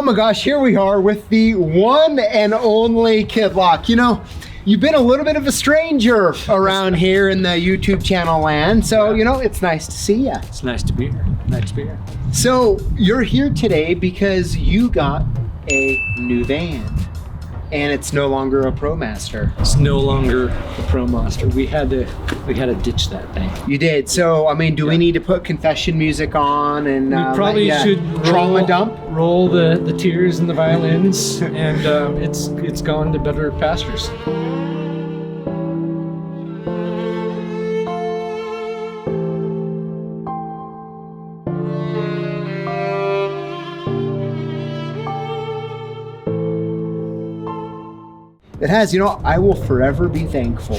Oh my gosh, here we are with the one and only Kidlock. You know, you've been a little bit of a stranger around here in the YouTube channel land, so you know, it's nice to see you. It's nice to be here. Nice to be here. So you're here today because you got a new van. And it's no longer a ProMaster. It's no longer a ProMaster. We had to ditch that thing. You did. So I mean, do we need to put confession music on and we probably should trauma dump? Roll the tears and the violins, and it's gone to better pastures. It has, you know, I will forever be thankful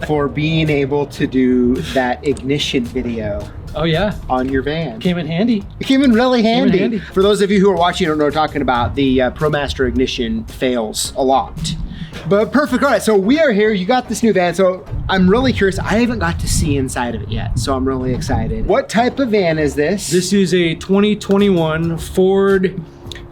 for being able to do that ignition video. Oh yeah, on your van. Came in handy. It came in really handy. For those of you who are watching and are talking about, the ProMaster ignition fails a lot. But perfect. All right, so we are here. You got this new van, so I'm really curious. I haven't got to see inside of it yet, so I'm really excited. What type of van is this? This is a 2021 Ford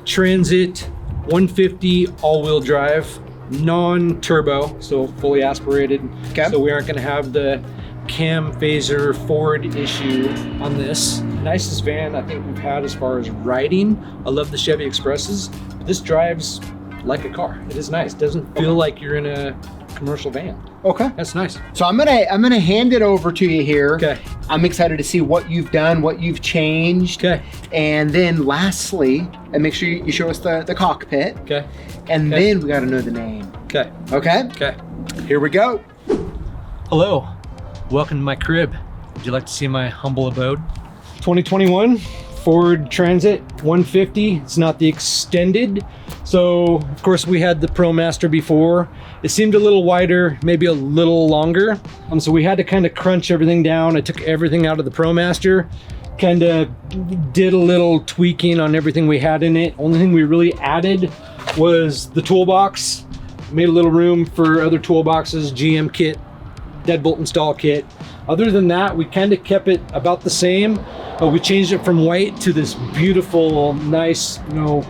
Transit 150 all-wheel drive. Non-turbo, so fully aspirated. Okay. So we aren't going to have the cam phaser Ford issue on this. Nicest van I think we've had as far as riding. I love the Chevy Expresses, but this drives like a car. It is nice. Doesn't feel like you're in a commercial van. Okay, that's nice. So I'm gonna hand it over to you here. Okay. I'm excited to see what you've done, what you've changed. Okay. And then lastly, and make sure you show us the cockpit. Okay. And then we got to know the name. Okay. Okay. Okay. Here we go. Hello. Welcome to my crib. Would you like to see my humble abode? 2021 Ford Transit 150. It's not the extended. So of course we had the ProMaster before. It seemed a little wider, maybe a little longer. So we had to kind of crunch everything down. I took everything out of the ProMaster, kind of did a little tweaking on everything we had in it. Only thing we really added was the toolbox. Made a little room for other toolboxes, GM kit, deadbolt install kit. Other than that, we kind of kept it about the same, but we changed it from white to this beautiful, nice, you know,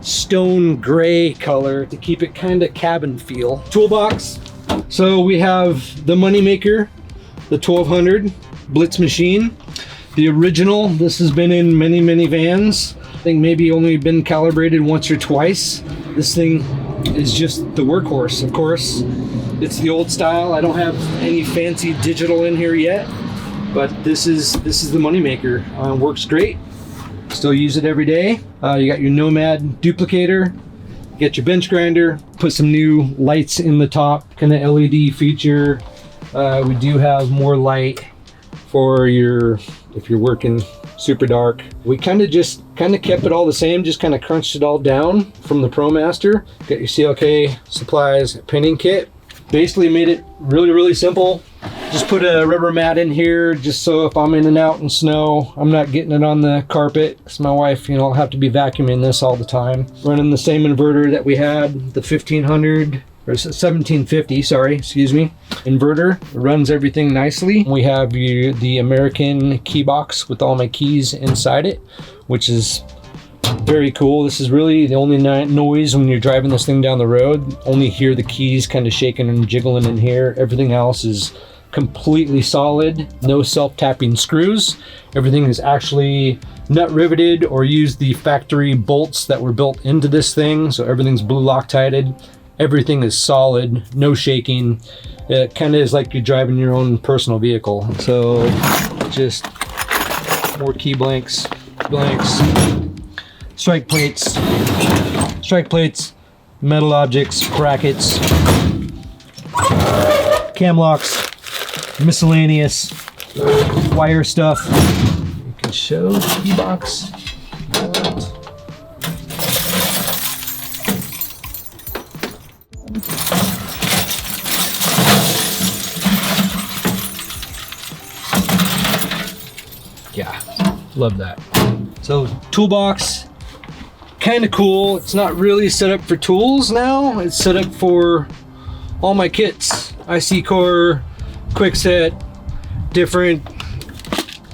stone gray color to keep it kind of cabin feel. Toolbox. So we have the Moneymaker, the 1200 Blitz machine. The original, this has been in many, many vans. I think maybe only been calibrated once or twice. This thing is just the workhorse, of course. It's the old style. I don't have any fancy digital in here yet, but this is the Moneymaker. Works great. Still use it every day. You got your Nomad duplicator, get your bench grinder, put some new lights in the top, kind of LED feature. We do have more light for if you're working super dark. We kind of kept it all the same, just kind of crunched it all down from the ProMaster. Got your CLK Supplies pinning kit. Basically made it really, really simple. Just put a rubber mat in here just so if I'm in and out in snow, I'm not getting it on the carpet, because my wife, you know, I'll have to be vacuuming this all the time. Running the same inverter that we had, the 1500 or 1750, sorry, excuse me, inverter. It runs everything nicely. We have the American key box with all my keys inside it, which is very cool. This is really the only noise when you're driving this thing down the road. Only hear the keys kind of shaking and jiggling in here. Everything else is completely solid. No self-tapping screws. Everything is actually nut riveted or used the factory bolts that were built into this thing. So everything's blue Loctited. Everything is solid, no shaking. It kind of is like you're driving your own personal vehicle. So just more key blanks, strike plates, metal objects, brackets, cam locks, miscellaneous wire stuff. You can show the key box. Yeah, love that. So toolbox, kind of cool. It's not really set up for tools now. It's set up for all my kits. IC core, quickset, different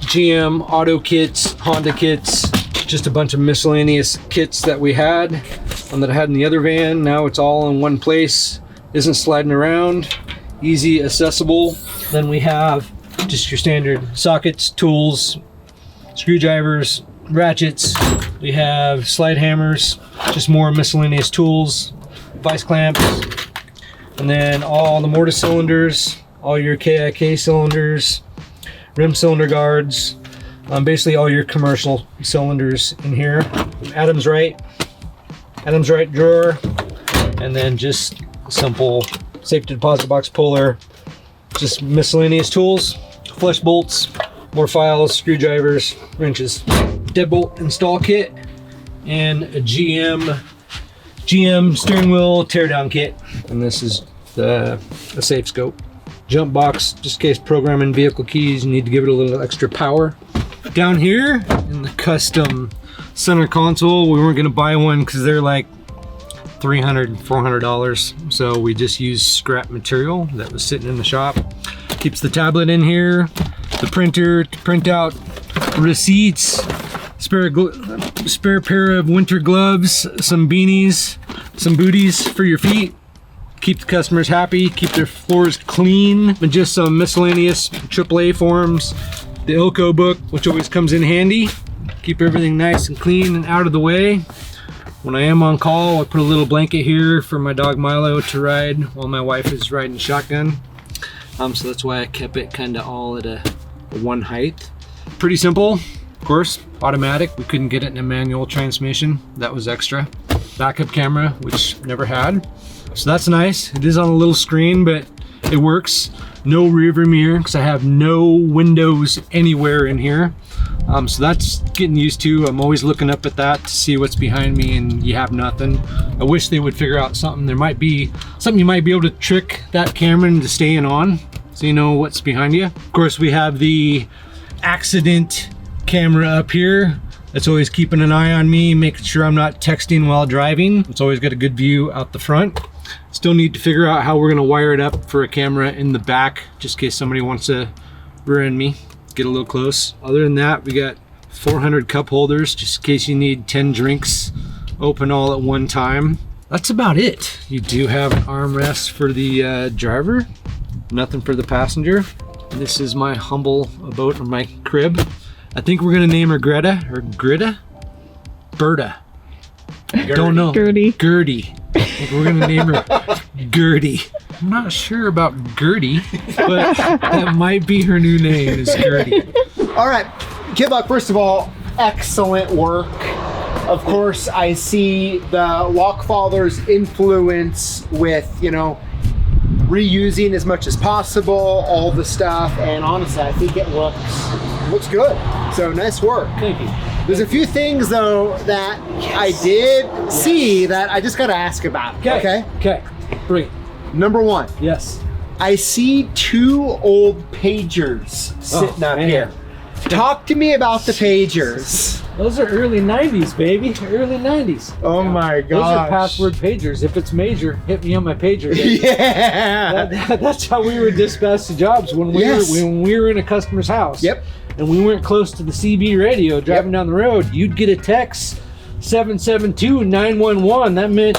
GM auto kits, Honda kits, just a bunch of miscellaneous kits that we had, that I had in the other van. Now it's all in one place, isn't sliding around, easy accessible. Then we have just your standard sockets, tools, screwdrivers, ratchets. We have slide hammers, just more miscellaneous tools, vice clamps, and then all the mortise cylinders, all your CLK cylinders, rim cylinder guards, basically all your commercial cylinders in here. Adam's right drawer, and then just simple safety deposit box puller, just miscellaneous tools, flush bolts, more files, screwdrivers, wrenches, deadbolt install kit, and a GM steering wheel teardown kit. And this is the safe scope. Jump box, just in case programming vehicle keys, you need to give it a little extra power. Down here in the custom center console, we weren't gonna buy one because they're like $300, $400. So we just used scrap material that was sitting in the shop. Keeps the tablet in here, the printer to print out receipts, spare pair of winter gloves, some beanies, some booties for your feet. Keep the customers happy, keep their floors clean, and just some miscellaneous AAA forms, the Ilko book, which always comes in handy. Keep everything nice and clean and out of the way. When I am on call, I put a little blanket here for my dog Milo to ride while my wife is riding shotgun. So that's why I kept it kind of all at a one height. Pretty simple, of course, automatic. We couldn't get it in a manual transmission. That was extra. Backup camera, which never had. So that's nice. It is on a little screen, but it works. No rear view mirror because I have no windows anywhere in here. So that's getting used to. I'm always looking up at that to see what's behind me, and you have nothing. I wish they would figure out something. There might be something you might be able to trick that camera into staying on so you know what's behind you. Of course, we have the accident camera up here. That's always keeping an eye on me, making sure I'm not texting while driving. It's always got a good view out the front. Still need to figure out how we're gonna wire it up for a camera in the back, just in case somebody wants to rear end me, get a little close. Other than that, we got 400 cup holders, just in case you need 10 drinks open all at one time. That's about it. You do have an armrest for the driver, nothing for the passenger. This is my humble abode, or my crib. I think we're gonna name her Greta, or Greta? Berta. Don't know. Gertie. I think we're gonna name her Gertie. I'm not sure about Gertie, but that might be her new name, is Gertie. All right, Kidlock, first of all, excellent work. Of course, I see the Lockfather's influence with, you know, reusing as much as possible, all the stuff, and honestly, I think it looks good. So nice work. Thank you. There's a few things though that I did see that I just gotta ask about. Okay. Bring it. Number one. Yes. I see two old pagers sitting up here. Talk to me about the pagers. Those are early 90s, baby. Early 90s. Oh my gosh. Those are password pagers. If it's major, hit me on my pager. Yeah. That's how we were dispatched to jobs when we were in a customer's house. Yep. And we weren't close to the CB radio driving down the road. You'd get a text 772-911. That meant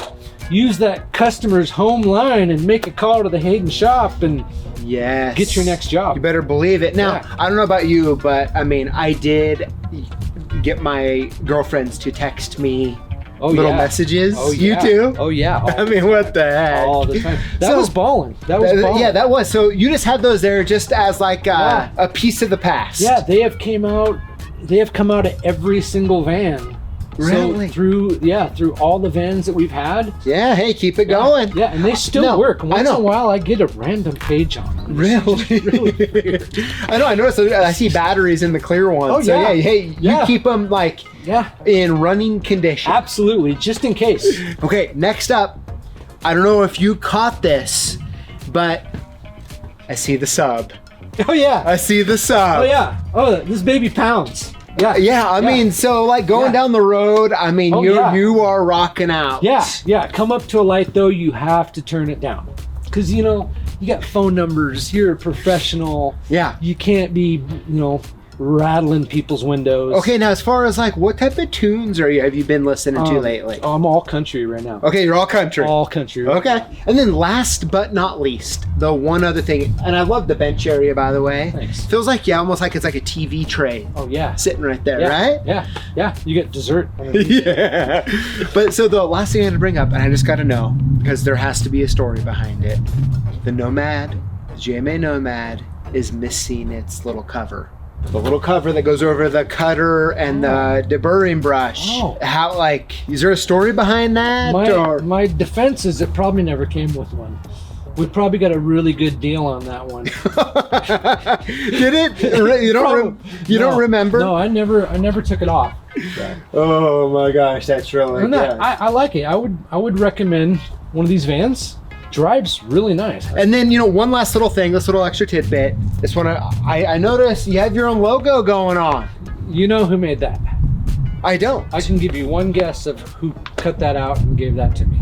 use that customer's home line and make a call to the Hayden shop and get your next job. You better believe it. Now, I don't know about you, but I mean, I did get my girlfriends to text me little messages. Oh, yeah. You too? Oh yeah. I mean, what the heck? All the time. That was balling. That was balling. Yeah, that was. So you just had those there just as like a piece of the past. Yeah, they have come out of every single van. Really? So through all the vans that we've had. Yeah, hey, keep it going. Yeah, and they still work. Once in a while, I get a random page on them. Really? Really weird. I know. I noticed. I see batteries in the clear ones. Oh, so yeah. You keep them like in running condition. Absolutely, just in case. Okay, next up, I don't know if you caught this, but I see the sub. Oh yeah. I see the sub. Oh yeah. Oh, this baby pounds. Yeah. Yeah, I mean, so like going down the road, I mean, you are rocking out. Yeah. Come up to a light though, you have to turn it down. Cause you know, you got phone numbers, you're a professional. Yeah. You can't be, rattling people's windows. Okay, now as far as like what type of tunes have you been listening to lately? I'm all country right now. Okay, you're all country. All country. Okay. And then last but not least, the one other thing, and I love the bench area, by the way. Thanks. Feels like, yeah, almost like it's like a TV tray. Oh, yeah. Sitting right there, Yeah. right? Yeah. You get dessert. Yeah. But so the last thing I had to bring up, and I just got to know, because there has to be a story behind it. The Nomad, the GMA Nomad, is missing its little cover. The little cover that goes over the cutter and the deburring brush. Oh. How, like, is there a story behind that? My defense is it probably never came with one. We probably got a really good deal on that one. Did it? You don't remember? No, I never took it off. Oh my gosh, that's really good. I like it. I would recommend one of these vans. Drives really nice. And then, one last little thing, this little extra tidbit. This one, I noticed you have your own logo going on. You know who made that? I don't. I can give you one guess of who cut that out and gave that to me.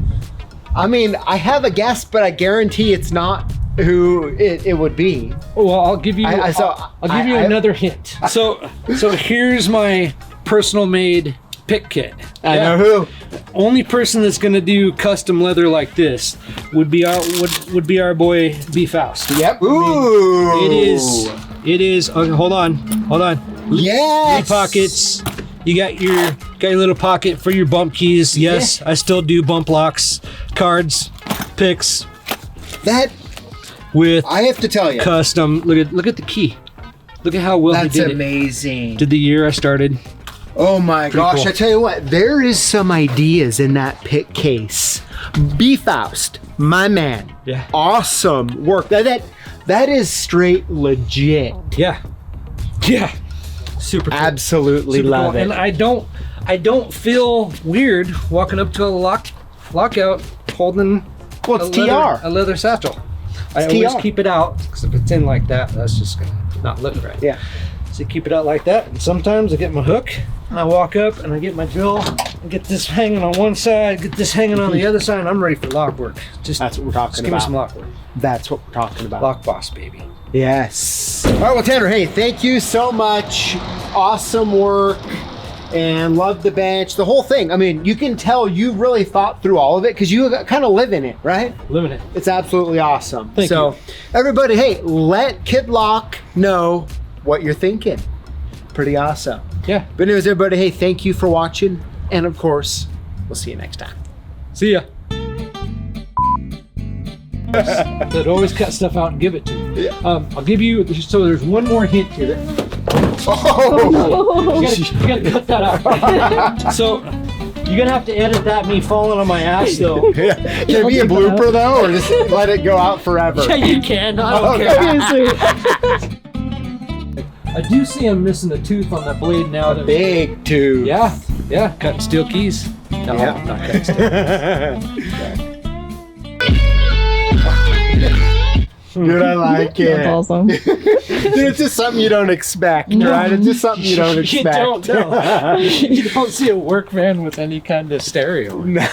I mean, I have a guess, but I guarantee it's not who it would be. Oh, well, I'll give you. I'll give you another hint. So here's my personal made pick kit. I know who. Only person that's gonna do custom leather like this would be our boy B Faust. Yep. Ooh. It is. Okay, hold on. Yes. Pockets. You got your little pocket for your bump keys. Yes, yeah. I still do bump locks, cards, picks. That with I have to tell you, custom. Look at the key. Look at how well he did it. That's amazing. Did the year I started. Oh my gosh, cool. I tell you what, there is some ideas in that pick case. B Faust, my man. Yeah. Awesome work. That is straight legit. Yeah. Super cool. Absolutely Super love cool. it. And I don't feel weird walking up to a lockout holding a leather satchel. I always keep it out, because if it's in like that, that's just gonna not look right. Yeah. So you keep it out like that, and sometimes I get my hook, and I walk up, and I get my drill, and get this hanging on one side, get this hanging on the other side, and I'm ready for lock work. That's what we're talking give about. Me some lock work. That's what we're talking about. Lockboss, baby. Yes. All right, well, Tanner, hey, thank you so much. Awesome work. And love the bench, the whole thing. I mean, you can tell you really thought through all of it because you kind of live in it, right? Living it. It's absolutely awesome. Thank you. Everybody, hey, let Kidlock know what you're thinking. Pretty awesome. Yeah. But anyways, everybody, hey, thank you for watching. And of course, we'll see you next time. See ya. They'd always cut stuff out and give it to me. Yeah. I'll give you, so there's one more hint here. Oh! You gotta cut that out. So you're gonna have to edit that, me falling on my ass though. Yeah. Can it be a blooper though, or just let it go out forever? Yeah, you can. I don't care. I do see I'm missing a tooth on that blade now. Big tooth. Yeah, cutting steel keys. No, Yeah. not cutting steel. Dude, I like it. That's awesome. Dude, it's just something you don't expect, right? It's just something you don't expect. You don't know. You don't see a work van with any kind of stereo. No.